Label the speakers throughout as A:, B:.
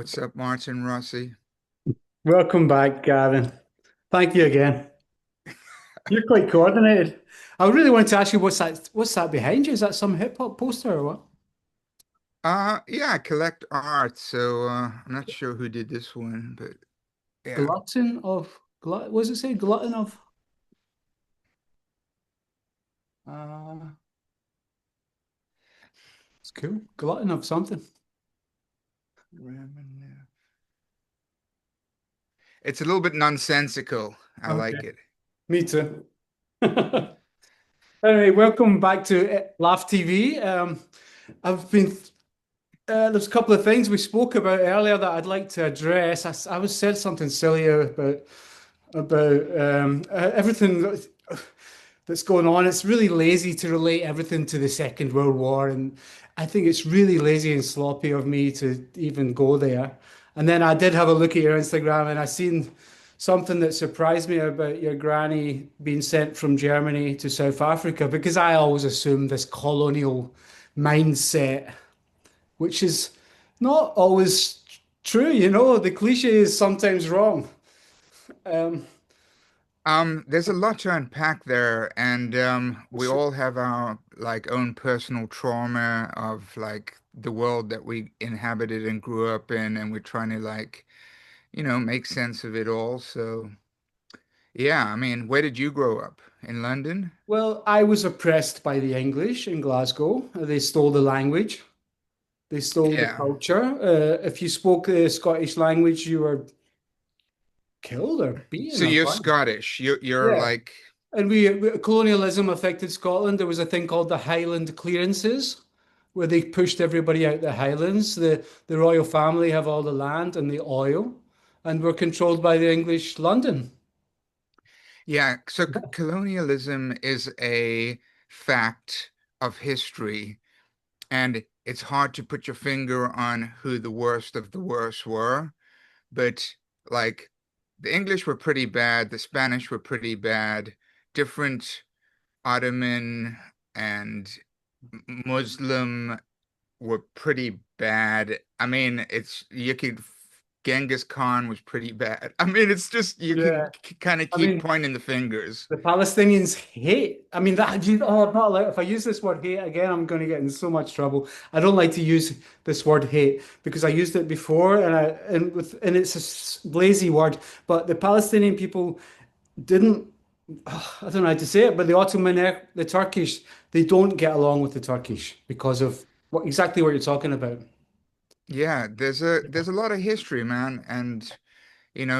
A: What's up, Martin Rossi?
B: Welcome back, Gavin. Thank you again. You're quite coordinated. I really want to ask you what's that behind you? Is that some hip hop poster or what?
A: Yeah, I collect art, so I'm not sure who did this one, but yeah.
B: Glutton of what does it say? Glutton of uh it's cool. Glutton of something.
A: It's a little bit nonsensical. I
B: Okay.
A: like it.
B: Me too. Anyway, welcome back to Laugh TV. I've been there's a couple of things we spoke about earlier that I'd like to address. I was said something silly about everything that's going on. It's really lazy to relate everything to the Second World War, and I think it's really lazy and sloppy of me to even go there. And then I did have a look at your Instagram, and I seen something that surprised me about your granny being sent from Germany to South Africa, because I always assumed this colonial mindset, which is not always true. The cliche is sometimes wrong. Um,
A: There's a lot to unpack there, and we all have our like own personal trauma of like the world that we inhabited and grew up in, and we're trying to like, make sense of it all. So yeah, I mean, where did you grow up? In London?
B: well, I was oppressed by the English in Glasgow. They stole the language. They stole the
A: Yeah.
B: culture. If you spoke the Scottish language, you were killed or beaten
A: So
B: or
A: you're
B: punished.
A: Scottish. You're
B: Yeah.
A: like,
B: And colonialism affected Scotland. There was a thing called the Highland clearances, where they pushed everybody out the Highlands. The royal family have all the land and the oil, and were controlled by the English London.
A: yeah, so colonialism is a fact of history, and it's hard to put your finger on who the worst of the worst were, but like the English were pretty bad, the Spanish were pretty bad, different Ottoman and Muslim were pretty bad. I mean, it's you could Genghis Khan was pretty bad. I mean, it's just you can
B: Yeah.
A: kind of
B: I
A: keep
B: mean,
A: pointing the fingers.
B: the Palestinians hate. I mean, I'm not allowed. If I use this word hate again, I'm going to get in so much trouble. I don't like to use this word hate because I used it before, and it's a lazy word. But the Palestinian people didn't. I don't know how to say it, but the Turkish, they don't get along with the Turkish because of exactly what you're talking about.
A: Yeah, there's a lot of history, man, and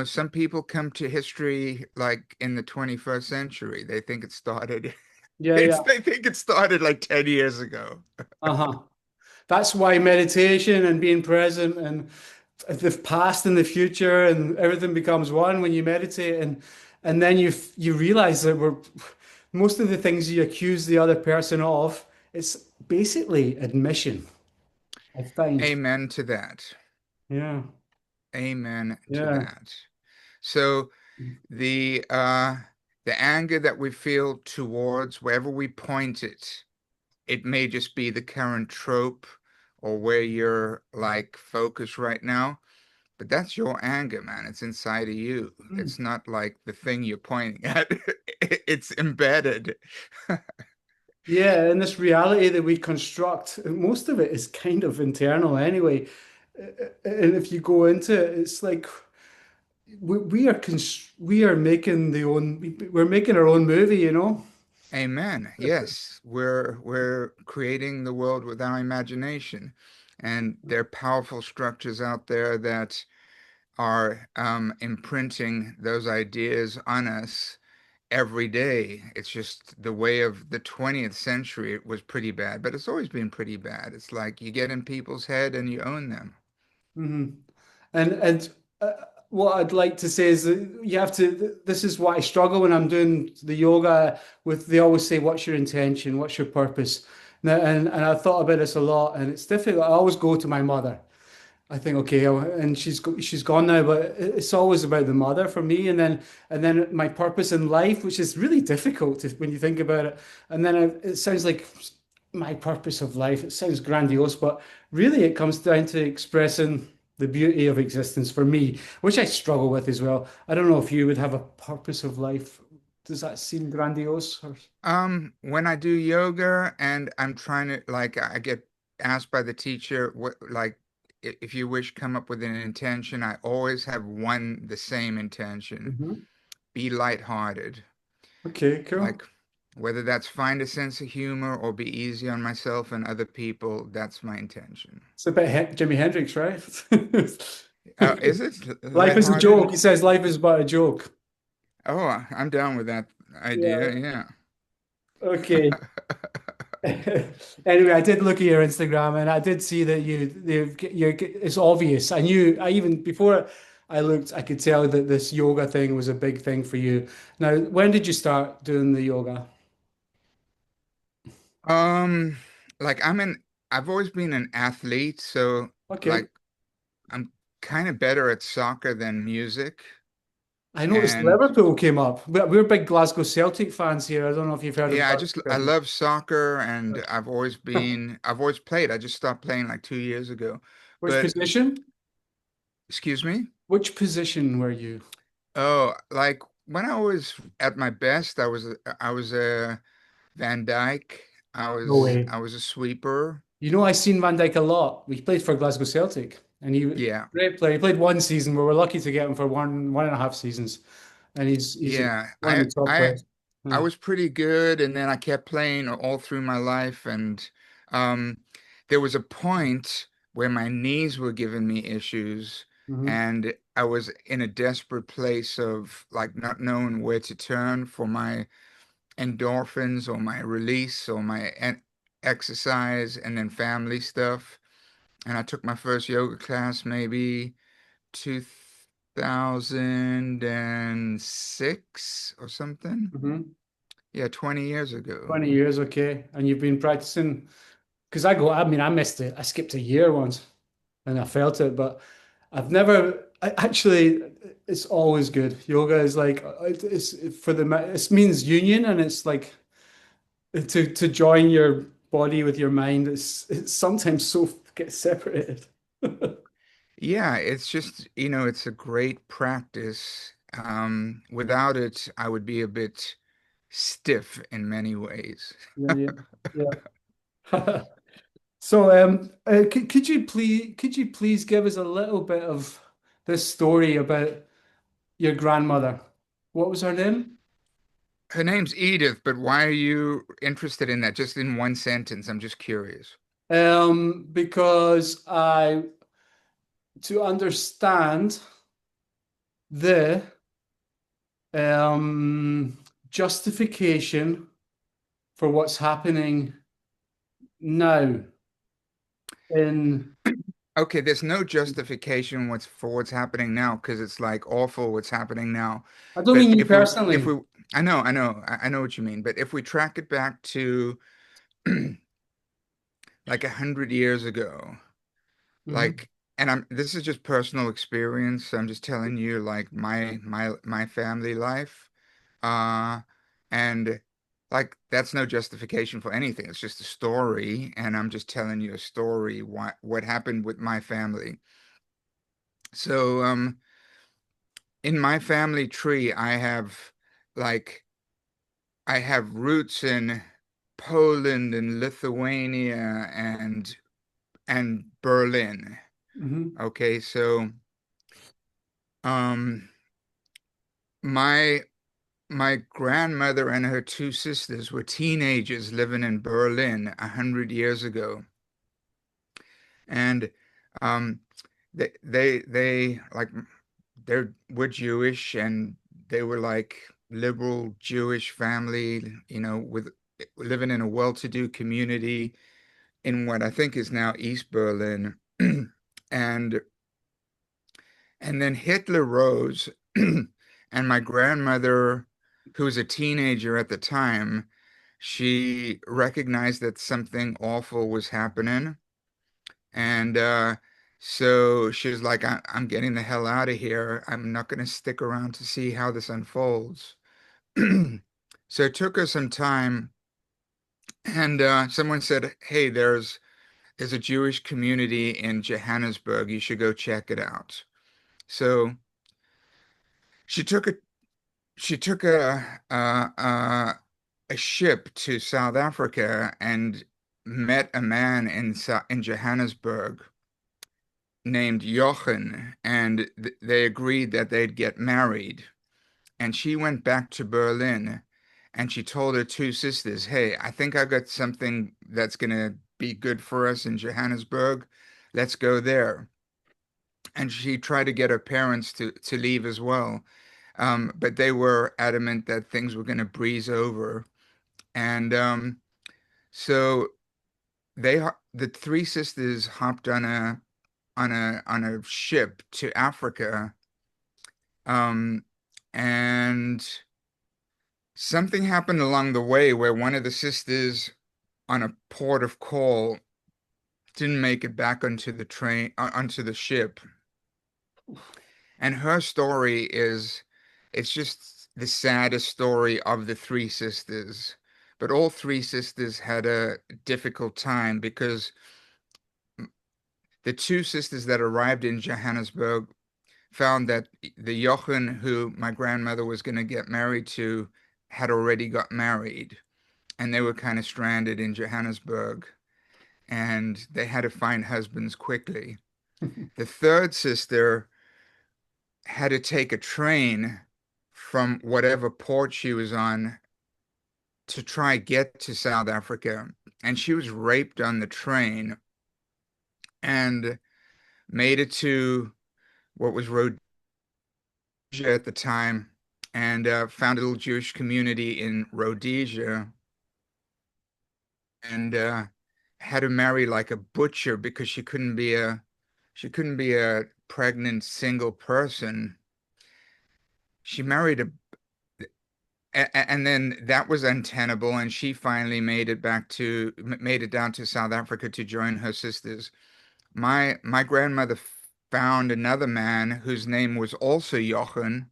A: some people come to history like in the 21st century. They think it started
B: Yeah,
A: it's
B: yeah.
A: they think it started like 10 years ago.
B: Uh-huh. That's why meditation and being present and the past and the future and everything becomes one when you meditate, and then you realize that we're most of the things you accuse the other person of, it's basically admission, I find.
A: Amen to that.
B: Yeah.
A: Amen to
B: Yeah.
A: that. So the uh the anger that we feel towards wherever we point it, it may just be the current trope or where you're like focused right now. But that's your anger, man. It's inside of you.
B: Mm.
A: It's not like the thing you're pointing at. It's embedded.
B: Yeah, and this reality that we construct, most of it is kind of internal anyway. And if you go into it, it's like we are making we're making our own movie, you know?
A: Amen. Yes, we're creating the world with our imagination, and there are powerful structures out there that are imprinting those ideas on us every day. It's just the way of the 20th century. It was pretty bad, but it's always been pretty bad. It's like you get in people's head and you own them.
B: Hmm. And what I'd like to say is that you have to. This is what I struggle when I'm doing the yoga with. They always say, "What's your intention? What's your purpose?" Now, and I thought about this a lot, and it's difficult. I always go to my mother. I think, okay, and she's gone now, but it's always about the mother for me, and then my purpose in life, which is really difficult when you think about it. And then it sounds like my purpose of life. It sounds grandiose, but really, it comes down to expressing. the beauty of existence for me, which I struggle with as well. I don't know if you would have a purpose of life. Does that seem grandiose? Or...
A: When I do yoga and I'm trying to like I get asked by the teacher what like if you wish come up with an intention, I always have one the same intention.
B: Mhm.
A: Be lighthearted.
B: Okay,
A: Like
B: cool.
A: whether that's find a sense of humor or be easy on myself and other people, that's my intention.
B: It's a bit Jimi Hendrix, right?
A: Is it
B: Life is a
A: lighthearted?
B: joke. He says life is but a joke.
A: Oh, I'm down with that idea.
B: Yeah.
A: Yeah.
B: Okay. Anyway, I did look at your Instagram and I did see that it's obvious. I even before I looked, I could tell that this yoga thing was a big thing for you. Now, when did you start doing the yoga?
A: Um, like I've always been an athlete, so
B: Okay.
A: like I'm kind of better at soccer than music.
B: I noticed
A: And
B: Liverpool came up. We're big Glasgow Celtic fans here. I don't know if you've heard of
A: yeah,
B: Glasgow
A: I
B: Celtic.
A: love soccer and I've always played. I just stopped playing like 2 years ago.
B: Which
A: But
B: position?
A: excuse me?
B: Which position were you?
A: Oh, like when I was at my best, I was a Van Dyke.
B: No way.
A: I was a sweeper.
B: You know, I seen Van Dijk a lot. We played for Glasgow Celtic, and
A: Yeah.
B: great player. He played one season. We were lucky to get him for one and a half seasons, and he's
A: Yeah.
B: one of the top players.
A: I
B: Yeah.
A: was pretty good, and then I kept playing all through my life. And um, there was a point where my knees were giving me issues,
B: Hmm.
A: and I was in a desperate place of like not knowing where to turn for my endorphins or my release or my exercise, and then family stuff. And I took my first yoga class maybe 2006 or something.
B: Hmm.
A: Yeah, 20 years ago.
B: 20 years, okay. And you've been practicing because I mean, I missed it. I skipped a year once, and I felt it, but I've never. Actually, it's always good. Yoga is like it's for it means union, and it's like to join your body with your mind. It's sometimes so get separated.
A: Yeah, it's just, it's a great practice. Without it, I would be a bit stiff in many ways.
B: Yeah, yeah, yeah. So, could you please give us a little bit of this story about your grandmother? What was her name?
A: Her name's Edith, but why are you interested in that? Just in one sentence, I'm just curious.
B: Because I to understand the um justification for what's happening now in
A: Okay, there's no justification for what's happening now because it's like awful what's happening now.
B: I don't
A: But
B: mean you
A: if
B: personally.
A: we, I know what you mean. But if we track it back to like 100 years ago,
B: Hmm.
A: like, and this is just personal experience. I'm just telling you like my family life, uh, and like that's no justification for anything. It's just a story, and I'm just telling you a story. What happened with my family? So, in my family tree, like I have roots in Poland and Lithuania and Berlin.
B: Hmm.
A: Okay, so um my my grandmother and her two sisters were teenagers living in Berlin 100 years ago. And um they like were Jewish and they were like liberal Jewish family, with living in a well-to-do community in what I think is now East Berlin. And and then Hitler rose and my grandmother, who was a teenager at the time, she recognized that something awful was happening. And so she was like, I'm getting the hell out of here. I'm not going to stick around to see how this unfolds. So it took her some time. And someone said, hey, There's a Jewish community in Johannesburg. You should go check it out. So she took a she took a ship to South Africa and met a man in Johannesburg named Jochen, and th they agreed that they'd get married. And she went back to Berlin and she told her two sisters, "Hey, I think I got something that's gonna be good for us in Johannesburg. Let's go there." And she tried to get her parents to leave as well. But they were adamant that things were going to breeze over. And so the three sisters hopped on a ship to Africa. Um, and something happened along the way where one of the sisters on a port of call didn't make it back onto the train, onto the ship. And her story it's just the saddest story of the three sisters. But all three sisters had a difficult time because the two sisters that arrived in Johannesburg found that the Jochen who my grandmother was going to get married to had already got married, and they were kind of stranded in Johannesburg, and they had to find husbands quickly. The third sister had to take a train from whatever port she was on to try get to South Africa. And she was raped on the train and made it to what was Rhodesia at the time, and found a little Jewish community in Rhodesia, and had to marry like a butcher because she couldn't be a pregnant single person. She married and then that was untenable, and she finally made it down to South Africa to join her sisters. My grandmother found another man whose name was also Jochen,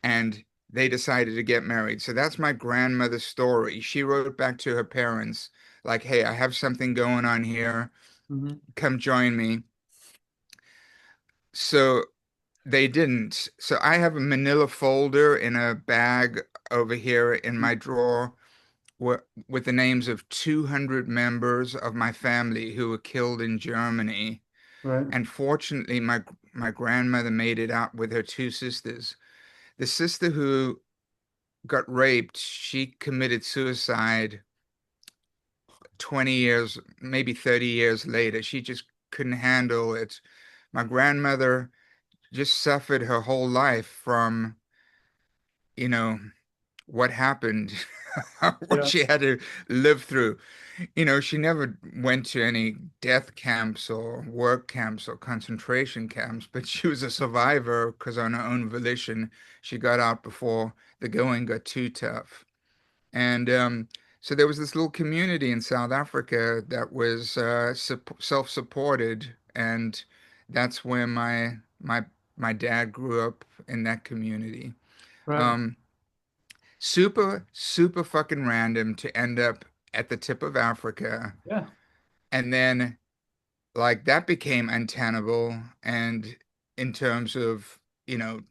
A: and they decided to get married. So that's my grandmother's story. She wrote back to her parents like, "Hey, I have something going on here.
B: Mhm.
A: Come join me." So they didn't. So I have a manila folder in a bag over here in my drawer with the names of 200 members of my family who were killed in Germany.
B: Right.
A: And fortunately, my grandmother made it out with her two sisters. The sister who got raped, she committed suicide 20 years, maybe 30 years later. She just couldn't handle it. My grandmother just suffered her whole life from, you know, what happened, what
B: Yeah.
A: she had to live through. She never went to any death camps or work camps or concentration camps, but she was a survivor because on her own volition, she got out before the going got too tough. And so there was this little community in South Africa that was self-supported, and that's where my dad grew up in that community.
B: Right.
A: Um, Super, super fucking random to end up at the tip of Africa.
B: Yeah.
A: And then, like, that became untenable. And in terms of, you know,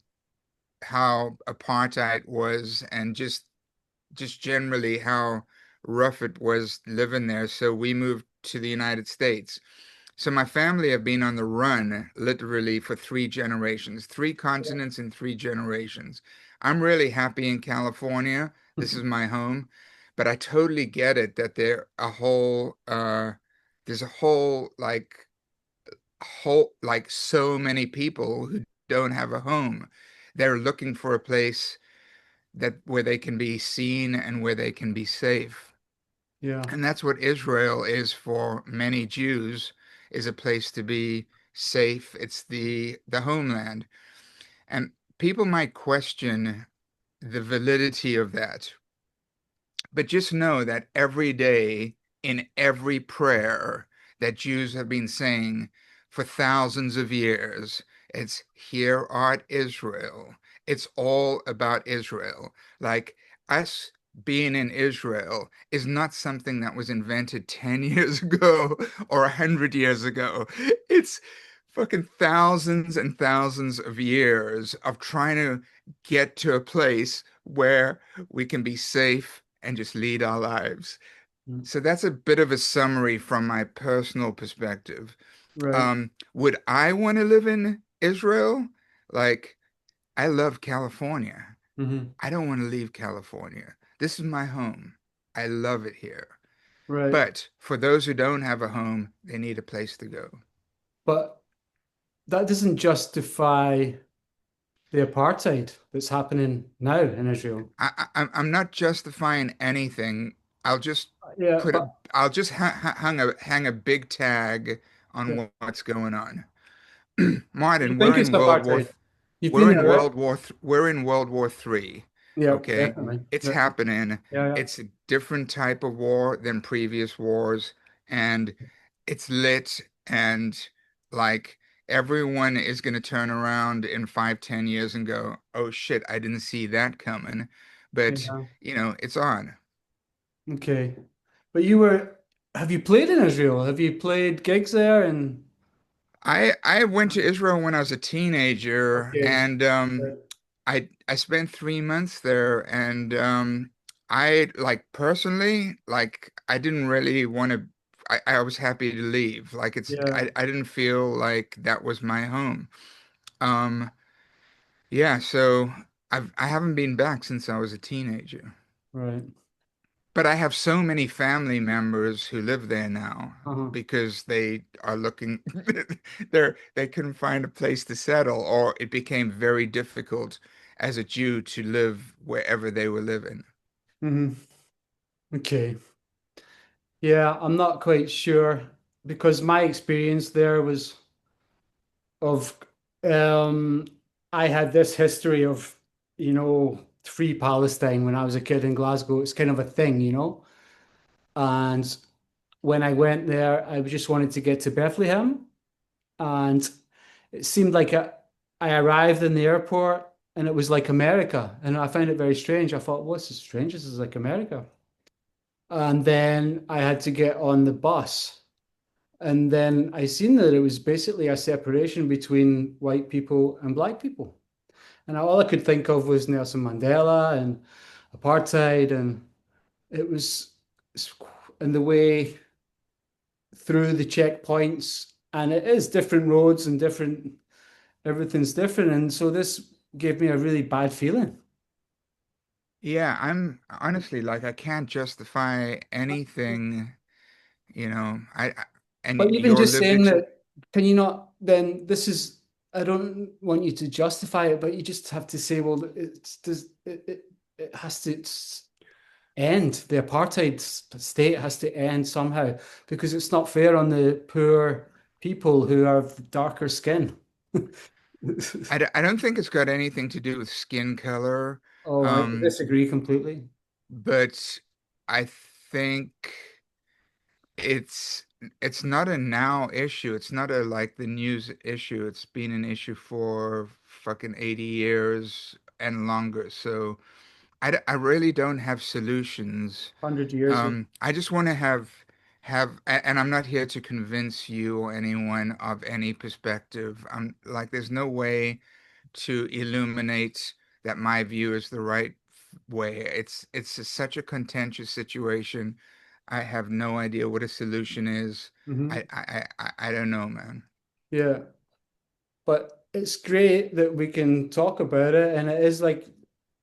A: how apartheid was, and just generally how rough it was living there. So we moved to the United States. So my family have been on the run literally for three generations, three continents in three generations. I'm really happy in California. This is my home, but I totally get it that there's a whole like so many people who don't have a home. They're looking for a place that where they can be seen and where they can be safe.
B: Yeah.
A: And that's what Israel is for many Jews, is a place to be safe. It's the homeland. And people might question the validity of that, but just know that every day in every prayer that Jews have been saying for thousands of years, it's "Hear art Israel." It's all about Israel. Like us being in Israel is not something that was invented 10 years ago or 100 years ago. It's fucking thousands and thousands of years of trying to get to a place where we can be safe and just lead our lives.
B: Mm.
A: So that's a bit of a summary from my personal perspective.
B: Right.
A: Would I want to live in Israel? Like, I love California.
B: Hmm.
A: I don't want to leave California. This is my home. I love it here.
B: Right.
A: But for those who don't have a home, they need a place to go.
B: But that doesn't justify the apartheid that's happening now in Israel.
A: I'm not justifying anything. I'll just
B: Yeah,
A: put a,
B: but
A: I'll just hang a big tag
B: yeah.
A: on what's going on.
B: You
A: Martin,
B: think it's apartheid? You've been there, right?
A: We're in World War III.
B: Yeah,
A: Okay?
B: definitely.
A: It's
B: Yeah,
A: happening.
B: yeah,
A: It's a different type of war than previous wars, and it's lit and like everyone is gonna turn around in 5, 10 years and go, oh shit, I didn't see that coming. But
B: yeah.
A: it's on.
B: Okay. But have you played in Israel? Have you played gigs there? And
A: I went to Israel when I was a teenager,
B: okay.
A: and
B: Right.
A: I spent 3 months there, and I like personally like I didn't really want to. I was happy to leave. Like
B: Yeah,
A: I didn't feel like that was my home. Um, yeah, so I haven't been back since I was a teenager.
B: right.
A: But I have so many family members who live there now
B: Uh-huh.
A: because they are looking they couldn't find a place to settle, or it became very difficult as a Jew to live wherever they were living.
B: Hmm. Okay. Yeah, I'm not quite sure because my experience there was of um I had this history of, free Palestine when I was a kid in Glasgow. It's kind of a thing. And when I went there, I just wanted to get to Bethlehem. And it seemed like I arrived in the airport and it was like America. And I found it very strange. I thought, what's so strange? This is like America. And then I had to get on the bus. And then I seen that it was basically a separation between white people and black people. And all I could think of was Nelson Mandela and apartheid. And it was, and the way through the checkpoints. And it is different roads and everything's different. And so this gave me a really bad feeling.
A: Yeah, I'm honestly like I can't justify anything, and
B: But even
A: your
B: just
A: lived
B: saying
A: ex
B: that, can you not, then this is, I don't want you to justify it, but you just have to say, well, it has to end. The apartheid state has to end somehow because it's not fair on the poor people who have darker skin.
A: I don't think it's got anything to do with skin color.
B: Oh, I
A: Um,
B: disagree completely.
A: but I think it's it's not a now issue. It's not a like the news issue. It's been an issue for fucking 80 years and longer. So I really don't have solutions.
B: 100 years.
A: I just want to and I'm not here to convince you or anyone of any perspective. I'm like, there's no way to illuminate that my view is the right way. Such a contentious situation. I have no idea what a solution is.
B: Hmm.
A: I don't know, man.
B: Yeah, but it's great that we can talk about it, and it is like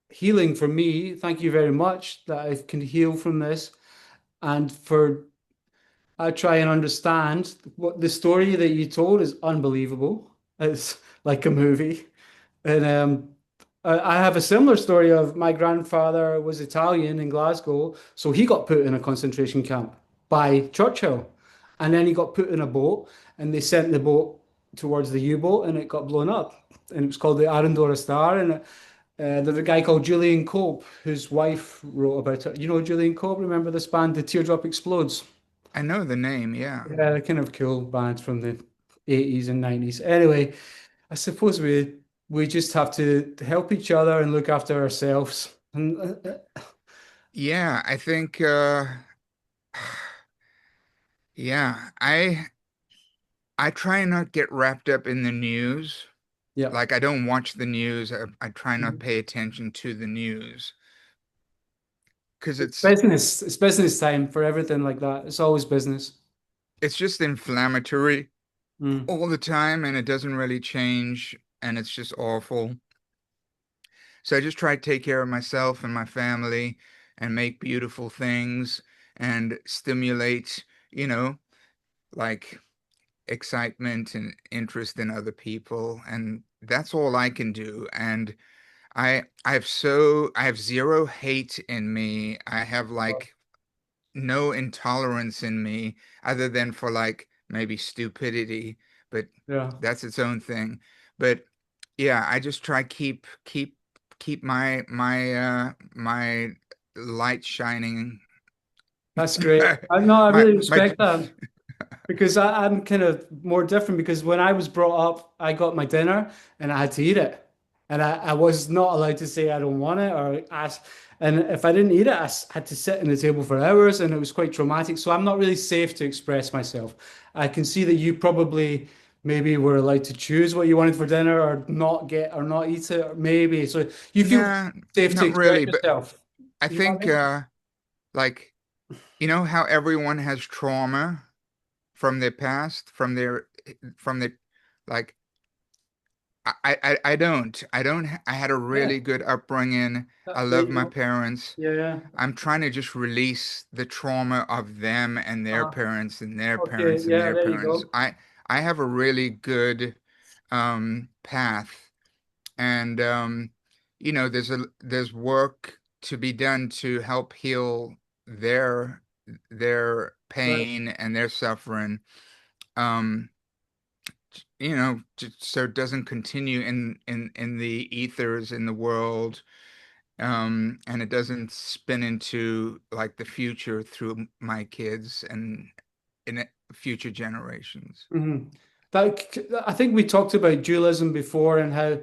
B: healing for me. Thank you very much that I can heal from this, and for I try and understand what the story that you told is unbelievable. It's like a movie. And I have a similar story of my grandfather was Italian in Glasgow, so he got put in a concentration camp by Churchill. And then he got put in a boat, and they sent the boat towards the U-boat, and it got blown up. And it was called the Arundora Star. And there's a guy called Julian Cope, whose wife wrote about it. You know Julian Cope? Remember this band, The Teardrop Explodes?
A: I know the name, yeah.
B: Yeah, a kind of cool band from the 80s and 90s. Anyway, I suppose we just have to help each other and look after ourselves. And
A: Yeah, I think yeah, I try and not get wrapped up in the news.
B: Yeah.
A: Like I don't watch the news. I try not
B: Mhm.
A: pay attention to the news because
B: It's business. It's business time for everything like that. It's always business.
A: it's just inflammatory
B: Mm.
A: all the time and it doesn't really change and it's just awful. So I just try to take care of myself and my family and make beautiful things and stimulate, you know, like excitement and interest in other people. And that's all I can do. And I have zero hate in me. I have like no intolerance in me other than for like maybe stupidity, but
B: Yeah.
A: that's its own thing. But yeah, I just try keep my light shining.
B: That's great.
A: my
B: I know I really
A: my
B: respect that. Because I'm kind of more different because when I was brought up, I got my dinner and I had to eat it. And I was not allowed to say I don't want it or ask. And if I didn't eat it, had to sit in the table for hours and it was quite traumatic. So I'm not really safe to express myself. I can see that you probably maybe were allowed to choose what you wanted for dinner or not get or not eat it, or maybe. So you feel
A: Nah,
B: safe to
A: not
B: express
A: really, but
B: yourself.
A: I
B: You know what
A: think
B: I mean?
A: like you know how everyone has trauma from their past, from their like I don't. I had a
B: Yeah.
A: really good upbringing. I
B: There
A: love
B: you
A: my
B: go.
A: parents.
B: Yeah, yeah.
A: I'm trying to just release the trauma of them and their
B: Uh,
A: parents and their
B: okay,
A: parents and
B: yeah,
A: their
B: there you
A: parents.
B: go.
A: I have a really good path and there's work to be done to help heal their their
B: Right.
A: pain and their suffering. Um so it doesn't continue in the ethers in the world, and it doesn't spin into like the future through my kids and in future generations.
B: Hmm. That I think we talked about dualism before and how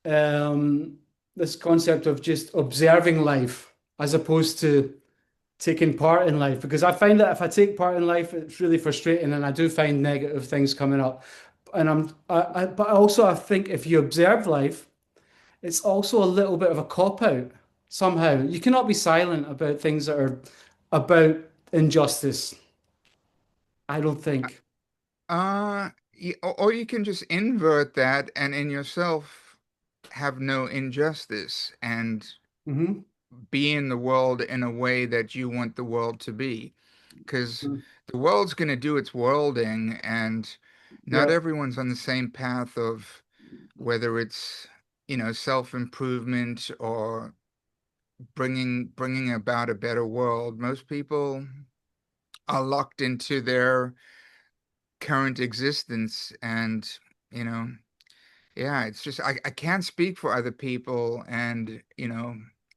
B: um, this concept of just observing life as opposed to taking part in life. Because I find that if I take part in life, it's really frustrating, and I do find negative things coming up. And but also I think if you observe life, it's also a little bit of a cop out somehow. You cannot be silent about things that are about injustice, I don't think.
A: Or you can just invert that and in yourself have no injustice and
B: Hmm.
A: be in the world in a way that you want the world to be. Because the world's going to do its worlding, and not
B: Yeah.
A: everyone's on the same path of whether it's, self-improvement or bringing about a better world. Most people are locked into their current existence, and you know, yeah, it's just I can't speak for other people, and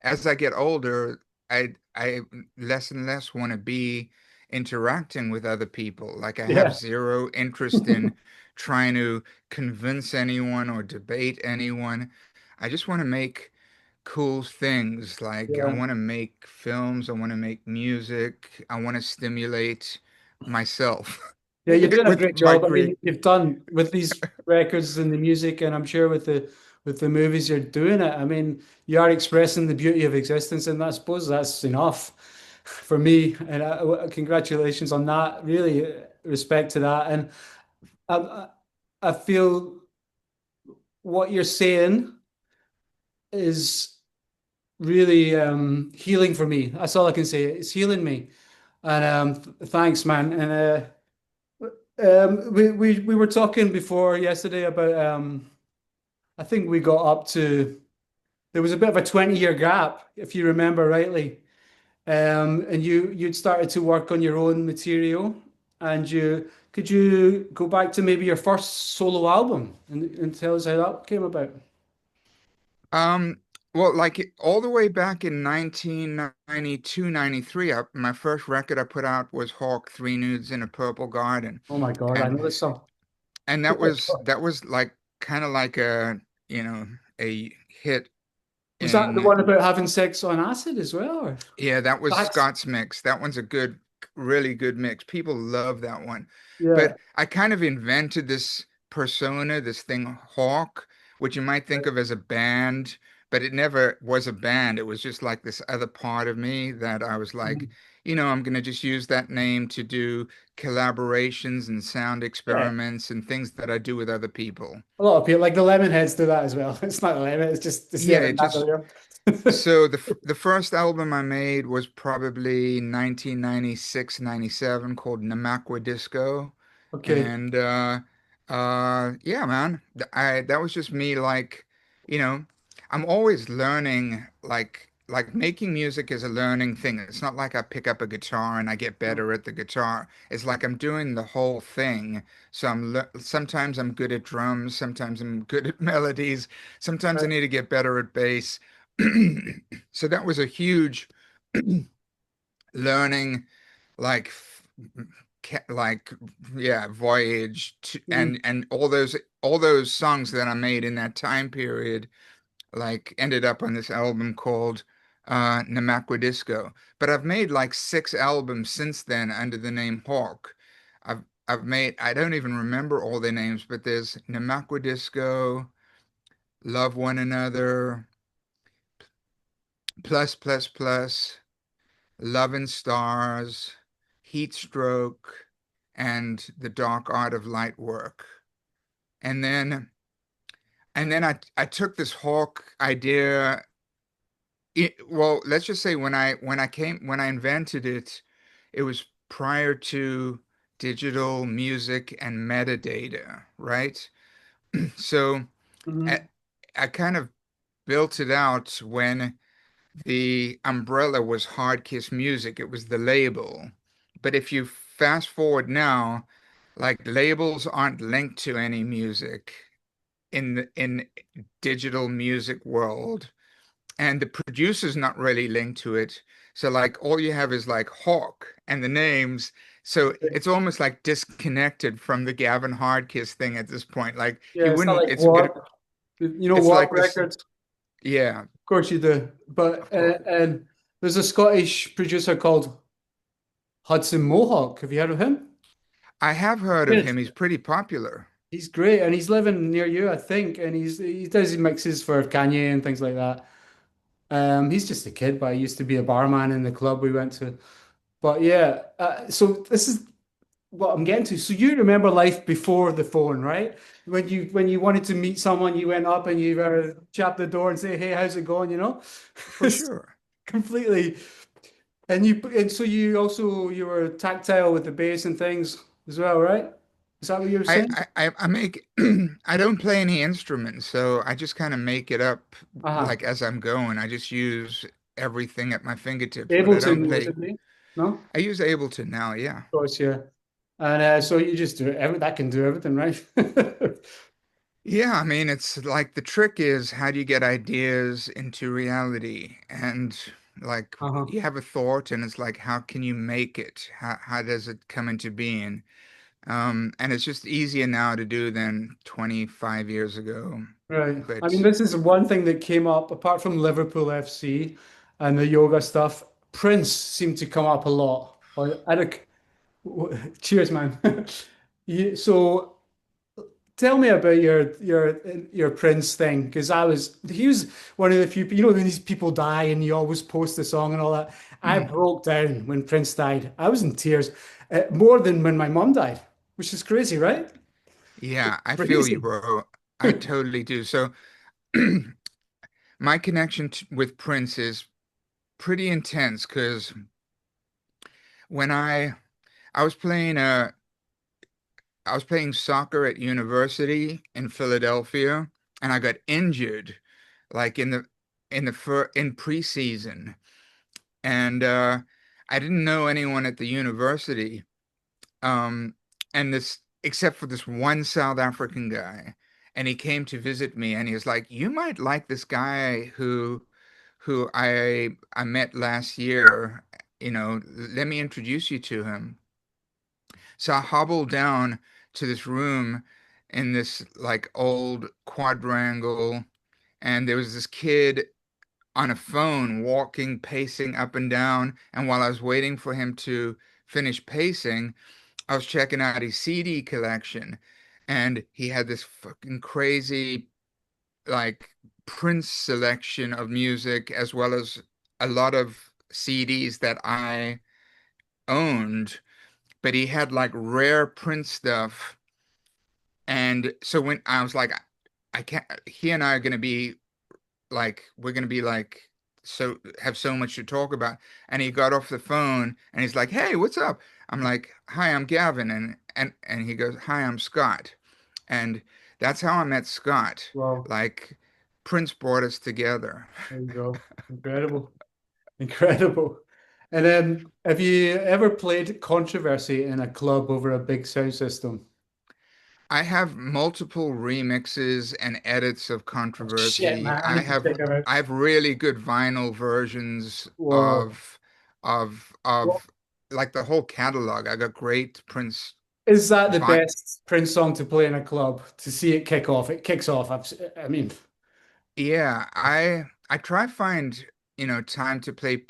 A: as I get older, I less and less want to be interacting with other people. Like I have
B: Yeah.
A: zero interest in trying to convince anyone or debate anyone. I just want to make cool things. Like I
B: Yeah.
A: want to make films, I want to make music, I want to stimulate myself
B: Yeah, you're doing a
A: with
B: great
A: my
B: job. I
A: create.
B: mean, you've done with these records and the music, and I'm sure with the movies you're doing it. I mean, you are expressing the beauty of existence, and I suppose that's enough for me. And congratulations on that. Really, respect to that. And I, I feel what you're saying is really healing for me. That's all I can say. It's healing me. And thanks, man. And we were talking before yesterday about I think we got up to there was a bit of a 20-year gap, if you remember rightly. And you'd started to work on your own material, and you could you go back to maybe your first solo album and tell us how that came about?
A: Um, well, like all the way back in 1992, 93, my first record I put out was Hawk, Three Nudes in a Purple Garden.
B: Oh my God, I
A: And
B: know this song.
A: that was like kind of like a hit
B: Was that the
A: in
B: one about having sex on acid as well? Or
A: Yeah, that was
B: That's
A: Scott's mix. That one's a good, really good mix. People love that one.
B: yeah.
A: But I kind of invented this persona, this thing, Hawk, which you might think of as a band, but it never was a band. It was just like this other part of me that I was like,
B: Mhm.
A: I'm going to just use that name to do collaborations and sound
B: Yeah.
A: experiments and things that I do with other people.
B: A lot of people, like the Lemonheads, do that as well. It's not a lemon, it's the
A: Yeah,
B: other
A: it
B: half of
A: just
B: the
A: So the first album I made was probably 1996, 97, called Namakwa Disco.
B: Okay.
A: And yeah, man. I that was just me, like, you know, I'm always learning, like making music is a learning thing. It's not like I pick up a guitar and I get better at the guitar. It's like I'm doing the whole thing. So sometimes I'm good at drums, sometimes I'm good at melodies, sometimes I
B: Right.
A: need to get better at bass. So that was a huge learning, like like yeah, voyage to,
B: Mhm.
A: and all those songs that I made in that time period like ended up on this album called Namakwa Disco. But I've made like 6 albums since then under the name Hawk. I've made, I don't even remember all their names, but there's Namakwa Disco, Love One Another, Plus Plus Plus, Love and Stars, Heat Stroke, and The Dark Art of Light Work. And then I took this Hawk idea. Well, let's just say when I invented it, it was prior to digital music and metadata, right? So I,
B: Mhm.
A: I kind of built it out when the umbrella was hardkiss music. It was the label. But if you fast forward now, like labels aren't linked to any music in digital music world, and the producer's not really linked to it. So like all you have is like Hawk and the names. So it's almost like disconnected from the Gavin Hardkiss thing at this point. Like
B: Yeah,
A: you
B: it's not
A: wouldn't,
B: like Warp. You know
A: it's
B: Warp
A: like this,
B: Records?
A: yeah,
B: Of course you do. But
A: of course.
B: and there's a Scottish producer called Hudson Mohawk. Have you heard of him?
A: I have heard of
B: Yes.
A: him. He's pretty popular.
B: He's great, and he's living near you, I think. And he does his mixes for Kanye and things like that. He's just a kid, but he used to be a barman in the club we went to. But yeah, so this is what I'm getting to. So you remember life before the phone, right? When you wanted to meet someone, you went up and you chapped the door and say, "Hey, how's it going?" You know,
A: For
B: it's
A: sure.
B: completely. And so you were tactile with the bass and things as well, right? Is that what you were saying?
A: I make I don't play any instruments, so I just kind of make it up
B: Uh-huh.
A: like as I'm going. I just use everything at my fingertips, but I don't
B: Ableton was
A: play.
B: it me? No?
A: I use Ableton now, yeah.
B: Of course, yeah. And so you just do that can do everything, right?
A: Yeah, I mean, it's like the trick is how do you get ideas into reality? And like
B: Uh-huh.
A: you have a thought and it's like how can you make it? How does it come into being? And it's just easier now to do than 25 years ago.
B: Right. I mean,
A: But
B: this is one thing that came up apart from Liverpool FC and the yoga stuff. Prince seemed to come up a lot. Or I don't, cheers, man. So tell me about your Prince thing, because he was one of the few, when these people die and you always post the song and all that. I broke down when Prince died. I was in tears, more than when my mom died, which is crazy, right?
A: yeah, I feel you,
B: Crazy.
A: bro. I totally do. So my connection with Prince is pretty intense because when I was playing I was playing soccer at university in Philadelphia, and I got injured like in preseason, and I didn't know anyone at the university, um, and this except for this one South African guy, and he came to visit me, and he was like, "You might like this guy who I met last year. Let me introduce you to him." So I hobbled down to this room in this like old quadrangle, and there was this kid on a phone, walking, pacing up and down. And while I was waiting for him to finish pacing, I was checking out his CD collection. And he had this fucking crazy, like, Prince selection of music, as well as a lot of CDs that I owned. But he had like rare Prince stuff. And so when I was like, I can't, he and I are going to be like, we're going to be like, so have so much to talk about. And he got off the phone and he's like, "Hey, what's up?" I'm like, "Hi, I'm Gavin." And he goes, "Hi, I'm Scott." And that's how I met Scott.
B: Wow,
A: Like, Prince brought us together.
B: there you go. Incredible. Incredible. And then, have you ever played Controversy in a club over a big sound system?
A: I have multiple remixes and edits of
B: Oh, shit,
A: Controversy.
B: man, I need to check them out.
A: I have really good vinyl versions
B: Whoa. What
A: of like the whole catalog. I got great Prince
B: is that the
A: vi
B: best Prince song to play in a club to see it kick off? It kicks off. I mean,
A: Yeah, I try find, time to play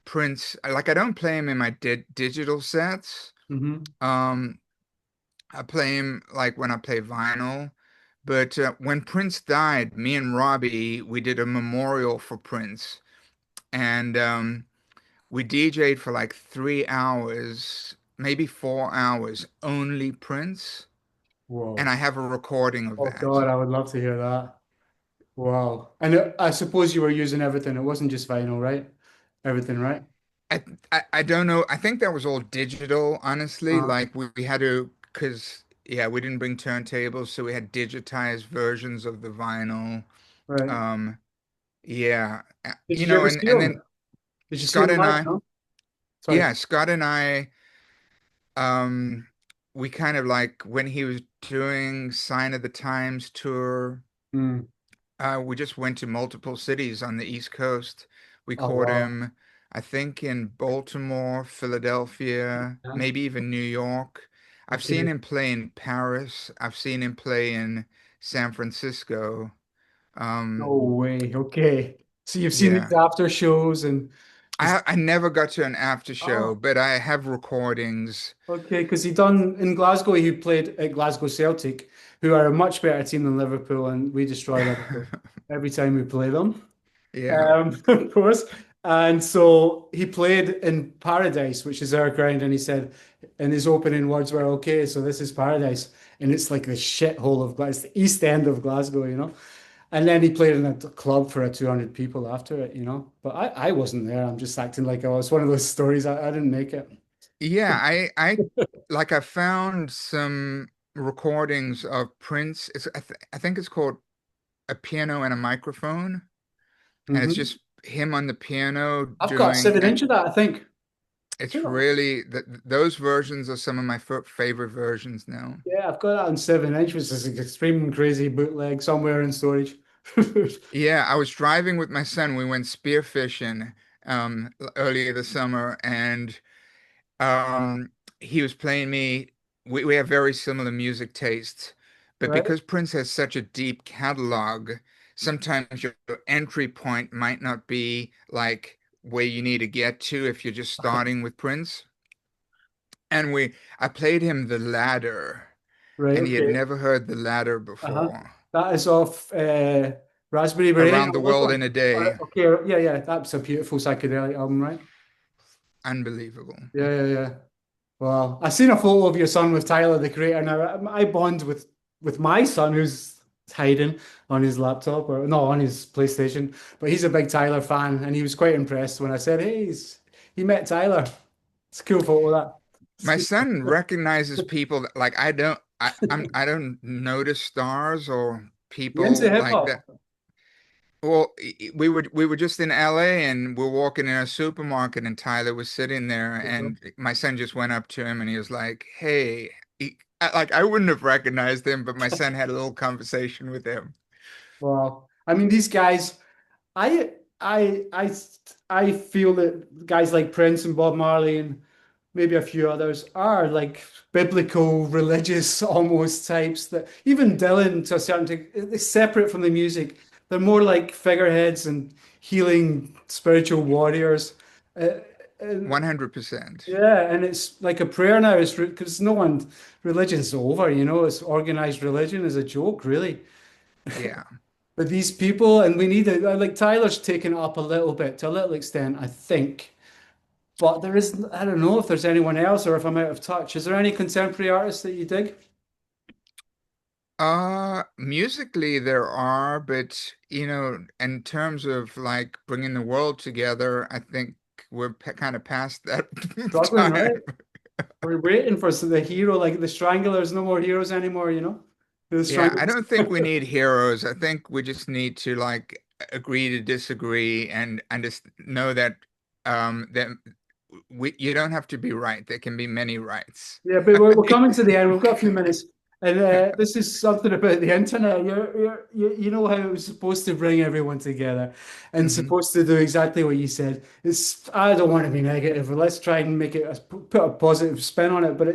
A: Prince. Like, I don't play him in my digital sets.
B: hmm
A: Um I play him like when I play vinyl. But when Prince died, me and Robbie, we did a memorial for Prince. And we DJ'd for like 3 hours, maybe 4 hours, only Prince. And
B: Whoa.
A: I have a recording of
B: Oh God,
A: that.
B: I would love to hear that. Wow. And I suppose you were using everything. It wasn't just vinyl, right? Everything, right?
A: I, I don't know. I think that was all digital, honestly.
B: Uh,
A: Like we had to, because yeah, we didn't bring turntables, so we had digitized versions of the vinyl.
B: right.
A: Um, yeah,
B: Did you ever see
A: and
B: him?
A: then
B: Did you see
A: Scott
B: him
A: and
B: live?
A: I,
B: No? Sorry.
A: yeah, Scott and I, um, we kind of like when he was doing Sign of the Times tour,
B: Mm.
A: we just went to multiple cities on the East Coast. We
B: Oh
A: caught
B: wow.
A: him, I think, in Baltimore, Philadelphia,
B: Yeah.
A: maybe even New York. I've seen
B: Okay.
A: him play in Paris. I've seen him play in San Francisco.
B: No
A: Um,
B: way. Okay. So you've seen these
A: yeah.
B: after shows and he's
A: I never got to an after show,
B: oh
A: but I have recordings.
B: okay, because he done in Glasgow, he played at Glasgow Celtic, who are a much better team than Liverpool, and we destroy Liverpool every time we play them.
A: Yeah.
B: Of course. And so he played in Paradise, which is our ground, and he said, and his opening words were, "Okay, so this is Paradise," and it's like the shithole of Glasgow, it's the East End of Glasgow, you know. And then he played in a club for a 200 people after it, you know. But I wasn't there. I'm just acting like I was one of those stories. I didn't make it.
A: Yeah, I found some recordings of Prince. I think it's called A Piano and a Microphone, and it's
B: hmm
A: just him on the piano
B: I've got a
A: doing,
B: 7 inch
A: and
B: of that, I think.
A: it's
B: Yeah,
A: really those versions are some of my favorite versions now.
B: yeah, I've got that on 7 inch, which is an extreme crazy bootleg somewhere in storage.
A: Yeah, I was driving with my son. We went spearfishing earlier this summer, and Um, he was playing me. We have very similar music tastes, but
B: Right?
A: because Prince has such a deep catalog, sometimes your entry point might not be like where you need to get to if you're just starting with Prince. And I played him The Ladder,
B: Right,
A: and he had
B: okay.
A: never heard The Ladder
B: Uh-huh.
A: before.
B: That is off Raspberry Beret.
A: Around the World in a Day.
B: Okay, yeah, yeah, that's a beautiful psychedelic album, right?
A: Unbelievable.
B: Yeah, yeah, yeah. Well, I seen a photo of your son with Tyler, the creator. Now I bond with my son who's hiding on his laptop or no, on his PlayStation, but he's a big Tyler fan, and he was quite impressed when I said, "Hey, he met Tyler." It's a cool photo that. It's
A: My
B: good.
A: son recognizes people that, like, I don't notice stars or
B: You into
A: people
B: hip
A: like that.
B: hop?
A: Well, we were just in LA and we're walking in a supermarket and Tyler was sitting there and my son just went up to him and he was like, "Hey," like I wouldn't have recognized him, but my son had a little conversation with him.
B: Well, I mean, these guys. I I I I feel that guys like Prince and Bob Marley and maybe a few others are like biblical, religious almost types that even Dylan to a certain degree is separate from the music, they're more like figureheads and healing spiritual warriors. Uh, and
A: 100%.
B: yeah, and it's like a prayer now. It's because no one, religion's over, you know, it's organized religion is a joke, really.
A: Yeah.
B: But these people, and we need it, like Tyler's taken it up a little bit to a little extent, I think. But there is, I don't know if there's anyone else or if I'm out of touch. Is there any contemporary artists that you dig?
A: Musically there are, but in terms of like bringing the world together, I think we're kind of past that
B: Struggling,
A: time.
B: right? We're waiting for the hero, like the Stranglers, no more heroes anymore, you know? The
A: Yeah, I
B: Stranglers.
A: don't think we need heroes. I think we just need to like agree to disagree and just know that we you don't have to be right. There can be many rights.
B: Yeah, but we're coming to the end. We've got a few minutes. And this is something about the internet. You know how it was supposed to bring everyone together and
A: Hmm.
B: supposed to do exactly what you said. It's, I don't want to be negative, but let's try and make it, put a positive spin on it. But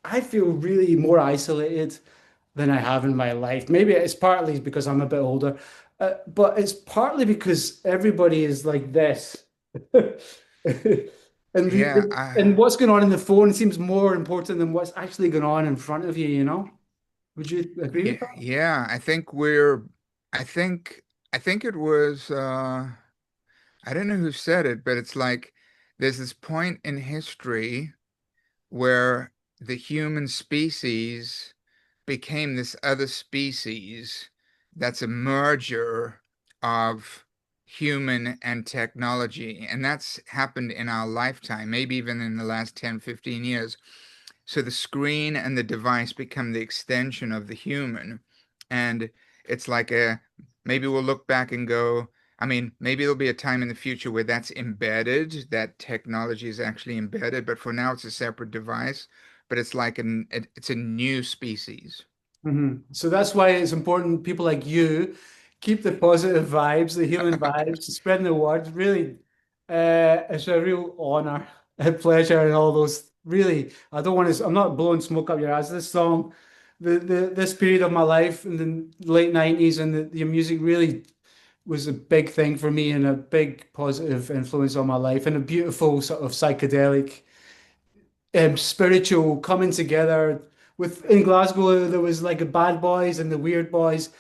B: I feel really more isolated than I have in my life. Maybe it's partly because I'm a bit older, but it's partly because everybody is like this. And
A: Yeah,
B: and what's going on in the phone seems more important than what's actually going on in front of you, you know? Would you agree with
A: yeah,
B: that?
A: yeah. I think, I think it was, I don't know who said it, but it's like there's this point in history where the human species became this other species that's a merger of human and technology. And that's happened in our lifetime, maybe even in the last 10, 15 years. So the screen and the device become the extension of the human. And it's like maybe we'll look back and go, I mean, maybe there'll be a time in the future where that's embedded, that technology is actually embedded, but for now it's a separate device, but it's like it's a new species.
B: So that's why it's important people like you keep the positive vibes, the healing vibes, spreading the word. Really, it's a real honor and pleasure and all those. Really, I don't want to, I'm not blowing smoke up your ass. This song, this period of my life in the late 90s and the music really was a big thing for me and a big positive influence on my life and a beautiful sort of psychedelic spiritual coming together. With in Glasgow, there was like a bad boys and the weird boys,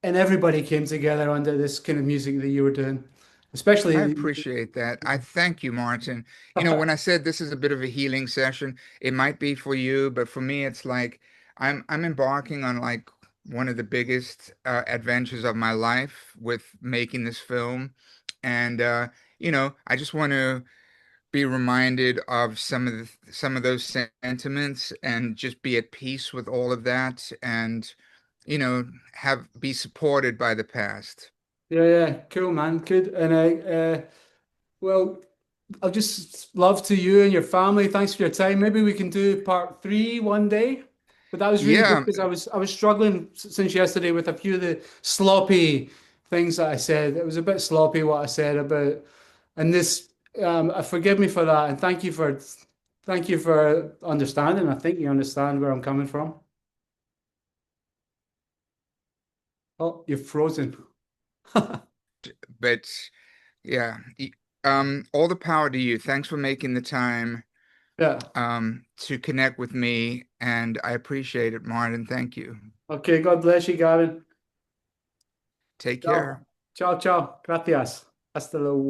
B: and everybody came together under this kind of music that you were doing,
A: I
B: especially.
A: appreciate that. I thank you, Martin. When I said this is a bit of a healing session, it might be for you, but for me, it's like I'm embarking on like one of the biggest adventures of my life with making this film, and I just want to be reminded of some of those sentiments and just be at peace with all of that, and have be supported by the past.
B: Yeah, yeah, cool, man, good. And well, I'll just love to you and your family. Thanks for your time. Maybe we can do part three one day. But that was really good
A: Yeah,
B: because I was struggling since yesterday with a few of the sloppy things that I said. It was a bit sloppy what I said about, and this. Forgive me for that, and thank you for understanding. I think you understand where I'm coming from. Oh, you're frozen.
A: but yeah, all the power to you. Thanks for making the time
B: Yeah.
A: to connect with me, and I appreciate it, Martin. Thank you.
B: Okay. God bless you, Gavin.
A: Take care.
B: Ciao. Ciao, ciao. Gracias. Hasta luego.